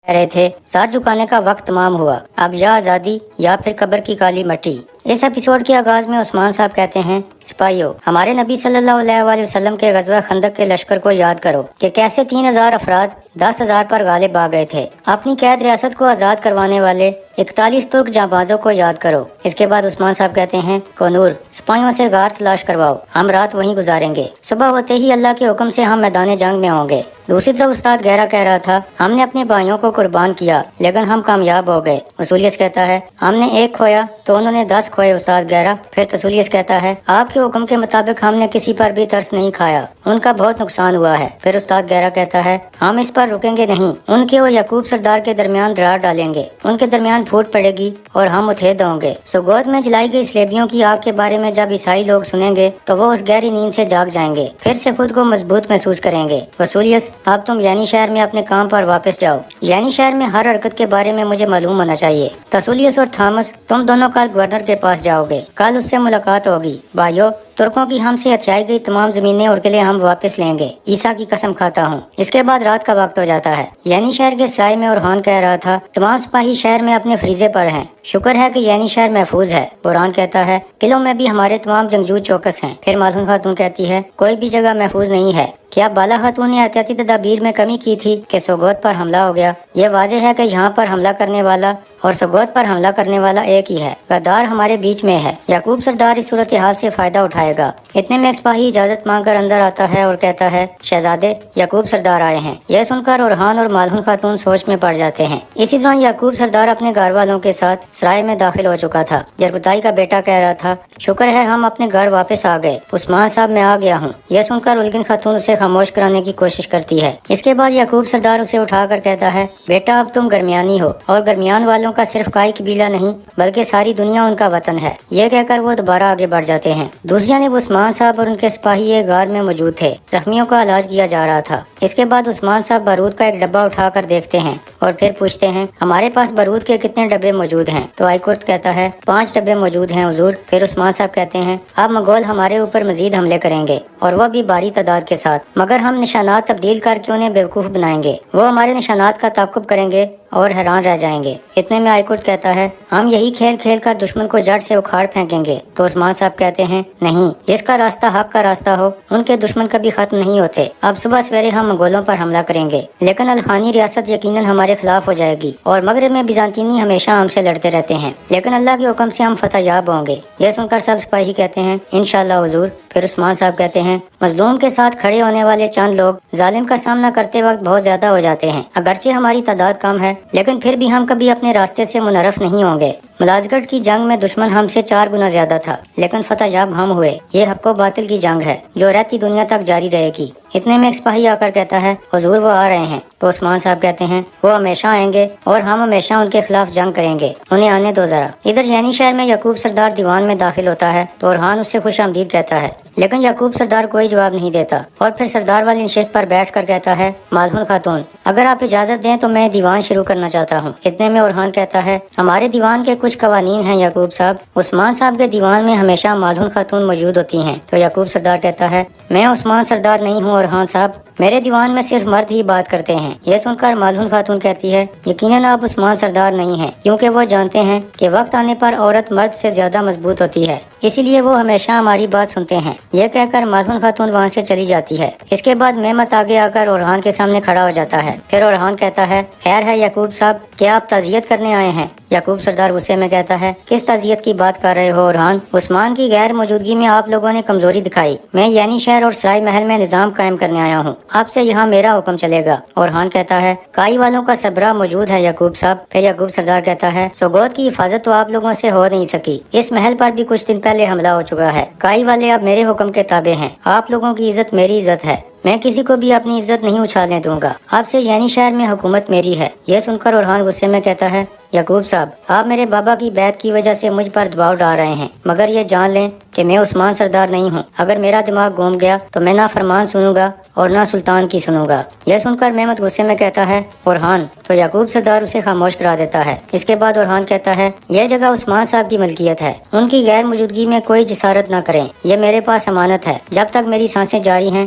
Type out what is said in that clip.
رہے تھے سر جھکانے کا وقت تمام ہوا، اب یا آزادی یا پھر قبر کی کالی مٹی۔ اس ایپیسوڈ کے آغاز میں عثمان صاحب کہتے ہیں، سپاہیوں، ہمارے نبی صلی اللہ علیہ وآلہ وسلم کے غزوہ خندق کے لشکر کو یاد کرو کہ کیسے 3000 افراد 10,000 پر غالب آ گئے تھے۔ اپنی قید ریاست کو آزاد کروانے والے 41 ترک جانبازوں کو یاد کرو۔ اس کے بعد عثمان صاحب کہتے ہیں، کونور، سپاہیوں سے غار تلاش کرواؤ، ہم رات وہیں گزاریں گے، صبح ہوتے ہی اللہ کے حکم سے ہم میدان جنگ میں ہوں گے۔ دوسری طرف استاد گہرا کہہ رہا تھا، ہم نے اپنے بھائیوں کو قربان کیا لیکن ہم کامیاب ہو گئے۔ وصولیس کہتا ہے، ہم نے ایک کھویا تو انہوں نے 10 کھوئے استاد گہرا۔ پھر تسولیس کہتا ہے، آپ کے حکم کے مطابق ہم نے کسی پر بھی ترس نہیں کھایا، ان کا بہت نقصان ہوا ہے۔ پھر استاد گہرا کہتا ہے، ہم اس پر رکیں گے نہیں، ان کے اور یعقوب سردار کے درمیان درار ڈالیں گے، ان کے درمیان پھوٹ پڑے گی اور ہم متحد ہوں گے۔ سوگوت میں جلائی گئی سلیبیوں کی آگ کے بارے میں جب عیسائی لوگ سنیں گے تو وہ اس گہری نیند سے جاگ جائیں گے، پھر سے خود کو مضبوط محسوس کریں گے۔ وصولیس، اب تم یعنی شہر میں اپنے کام پر واپس جاؤ، یعنی شہر میں ہر حرکت کے بارے میں مجھے معلوم ہونا چاہیے۔ تسولیس اور تھامس، تم دونوں کل گورنر کے پاس جاؤ گے، کل اس سے ملاقات ہوگی۔ بھائیو، ترکوں کی ہم سے ہتھیائی گئی تمام زمینیں اور قلعے ہم واپس لیں گے، عیسیٰ کی قسم کھاتا ہوں۔ اس کے بعد رات کا وقت ہو جاتا ہے، یعنی شہر کے سرائے میں اورحان کہہ رہا تھا، تمام سپاہی شہر میں اپنے فریضے پر ہیں، شکر ہے کہ یعنی شہر محفوظ ہے۔ بوران کہتا ہے، قلعوں میں بھی ہمارے تمام جنگجو چوکس ہیں۔ پھر مالہن خاتون کہتی ہے، کوئی بھی جگہ محفوظ نہیں ہے۔ کیا بالا خاتون نے احتیاطی تدابیر میں کمی کی تھی کہ سوگوت پر حملہ ہو گیا؟ یہ واضح ہے کہ یہاں پر حملہ کرنے والا اور سوگوت پر حملہ کرنے والا ایک ہی ہے، غدار ہمارے بیچ میں ہے۔ یعقوب سردار اس صورتحال سے فائدہ اٹھائے گا۔ اتنے میں ایک سپاہی اجازت مانگ کر اندر آتا ہے اور کہتا ہے، شہزادے، یعقوب سردار آئے ہیں۔ یہ سن کر اورحان اور مالہن خاتون سوچ میں پڑ جاتے ہیں۔ اسی دوران یعقوب سردار اپنے گھر والوں کے ساتھ سرائے میں داخل ہو چکا تھا۔ جرگتائی کا بیٹا کہہ رہا تھا، شکر ہے ہم اپنے گھر واپس آ گئے، عثمان صاحب میں آ گیا ہوں۔ یہ سن کر الگن خاتون اسے خاموش کرانے کی کوشش کرتی ہے۔ اس کے بعد یعقوب سردار اسے اٹھا کر کہتا ہے، بیٹا اب تم گرمیانی ہو، اور گرمیان والوں کا صرف کائی قبیلہ نہیں بلکہ ساری دنیا ان کا وطن ہے۔ یہ کہہ کر وہ دوبارہ آگے بڑھ جاتے ہیں۔ دوسری جانب عثمان صاحب اور ان کے سپاہی ایک غار میں موجود تھے، زخمیوں کا علاج کیا جا رہا تھا۔ اس کے بعد عثمان صاحب بارود کا ایک ڈبہ اٹھا کر دیکھتے ہیں اور پھر پوچھتے ہیں، ہمارے پاس بارود کے کتنے ڈبے موجود ہیں؟ تو آئیکرت کہتا ہے، 5 ڈبے موجود ہیں حضور۔ پھر عثمان صاحب کہتے ہیں، اب مغول ہمارے اوپر مزید حملے کریں گے اور وہ بھی بھاری تعداد کے ساتھ، مگر ہم نشانات تبدیل کر کے انہیں بیوقوف بنائیں گے، وہ ہمارے نشانات کا تعاقب کریں گے اور حیران رہ جائیں گے۔ اتنے میں آئیکرت کہتا ہے، ہم یہی کھیل کھیل کر دشمن کو جڑ سے اکھاڑ پھینکیں گے۔ تو عثمان صاحب کہتے ہیں، نہیں، جس کا راستہ حق کا راستہ ہو ان کے دشمن کبھی ختم نہیں ہوتے۔ اب صبح سویرے ہم منگولوں پر حملہ کریں گے، لیکن الخانی ریاست یقیناً ہمارے خلاف ہو جائے گی، اور مغرب میں بیزانطینی ہمیشہ ہم سے لڑتے رہتے ہیں، لیکن اللہ کے حکم سے ہم فتح یاب ہوں گے۔ یہ سن کر سب سپاہی کہتے ہیں، انشاءاللہ حضور۔ پھر عثمان صاحب کہتے ہیں، مظلوم کے ساتھ کھڑے ہونے والے چند لوگ ظالم کا سامنا کرتے وقت بہت زیادہ ہو جاتے ہیں، اگرچہ ہماری تعداد کم ہے لیکن پھر بھی ہم کبھی اپنے راستے سے منحرف نہیں ہوں گے۔ ملازگڑھ کی جنگ میں دشمن ہم سے 4 گنا زیادہ تھا لیکن فتح یاب ہم ہوئے۔ یہ حق و باطل کی جنگ ہے جو رہتی دنیا تک جاری رہے گی۔ اتنے میں ایک سپاہی آ کر کہتا ہے، حضور وہ آ رہے ہیں۔ تو عثمان صاحب کہتے ہیں، وہ ہمیشہ آئیں گے اور ہم ہمیشہ ان کے خلاف جنگ کریں گے، انہیں آنے دو ذرا۔ ادھر یعنی شہر میں یعقوب سردار دیوان میں داخل ہوتا ہے تو اورحان اس سے خوش آمدید کہتا ہے، لیکن یعقوب سردار کوئی جواب نہیں دیتا، اور پھر سردار والی نشست پر بیٹھ کر کہتا ہے، مالہن خاتون، اگر آپ اجازت دیں تو میں دیوان شروع کرنا چاہتا ہوں۔ اتنے میں اورحان کہتا ہے، ہمارے دیوان کے کچھ قوانین ہیں یعقوب صاحب۔ عثمان صاحب کے دیوان میں ہمیشہ مالہن خاتون موجود ہوتی ہیں۔ تو یعقوب سردار کہتا ہے، میں عثمان سردار نہیں ہوں اورحان صاحب، میرے دیوان میں صرف مرد ہی بات کرتے ہیں۔ یہ سن کر مالہن خاتون کہتی ہے، یقیناً آپ عثمان سردار نہیں ہیں، کیونکہ وہ جانتے ہیں کہ وقت آنے پر عورت مرد سے زیادہ مضبوط ہوتی ہے، اسی لیے وہ ہمیشہ ہماری بات سنتے ہیں۔ یہ کہہ کر مالہن خاتون وہاں سے چلی جاتی ہے۔ اس کے بعد مہمت آگے آ کر اورحان کے سامنے کھڑا ہو جاتا ہے۔ پھر اورحان کہتا ہے، خیر ہے یعقوب صاحب، کیا آپ تعزیت کرنے آئے ہیں؟ یعقوب سردار غصے میں کہتا ہے، کس تعزیت کی بات کر رہے ہو اورحان؟ عثمان کی غیر موجودگی میں آپ لوگوں نے کمزوری دکھائی، میں یعنی شہر اور سرائے محل میں نظام قائم کرنے آیا ہوں، آپ سے یہاں میرا حکم چلے گا۔ اورحان کہتا ہے، کائی والوں کا سبرہ موجود ہے یعقوب صاحب۔ پھر یعقوب سردار کہتا ہے، سوگوت کی حفاظت تو آپ لوگوں سے ہو نہیں سکی، اس محل پر بھی کچھ دن پہلے حملہ ہو چکا ہے، کائی والے اب میرے حکم کے تابع ہیں، آپ لوگوں کی عزت میری عزت ہے، میں کسی کو بھی اپنی عزت نہیں اچھالنے دوں گا، آپ سے یعنی شہر میں حکومت میری ہے۔ یہ سن کر اورحان غصے میں کہتا ہے، یعقوب صاحب، آپ میرے بابا کی بیعت کی وجہ سے مجھ پر دباؤ ڈال رہے ہیں، مگر یہ جان لیں کہ میں عثمان سردار نہیں ہوں، اگر میرا دماغ گھوم گیا تو میں نہ فرمان سنوں گا اور نہ سلطان کی سنوں گا۔ یہ سن کر مہمت غصے میں کہتا ہے، اورحان۔ تو یعقوب سردار اسے خاموش کرا دیتا ہے۔ اس کے بعد اورحان کہتا ہے، یہ جگہ عثمان صاحب کی ملکیت ہے، ان کی غیر موجودگی میں کوئی جسارت نہ کریں، یہ میرے پاس امانت ہے، جب تک میری سانسیں جاری ہیں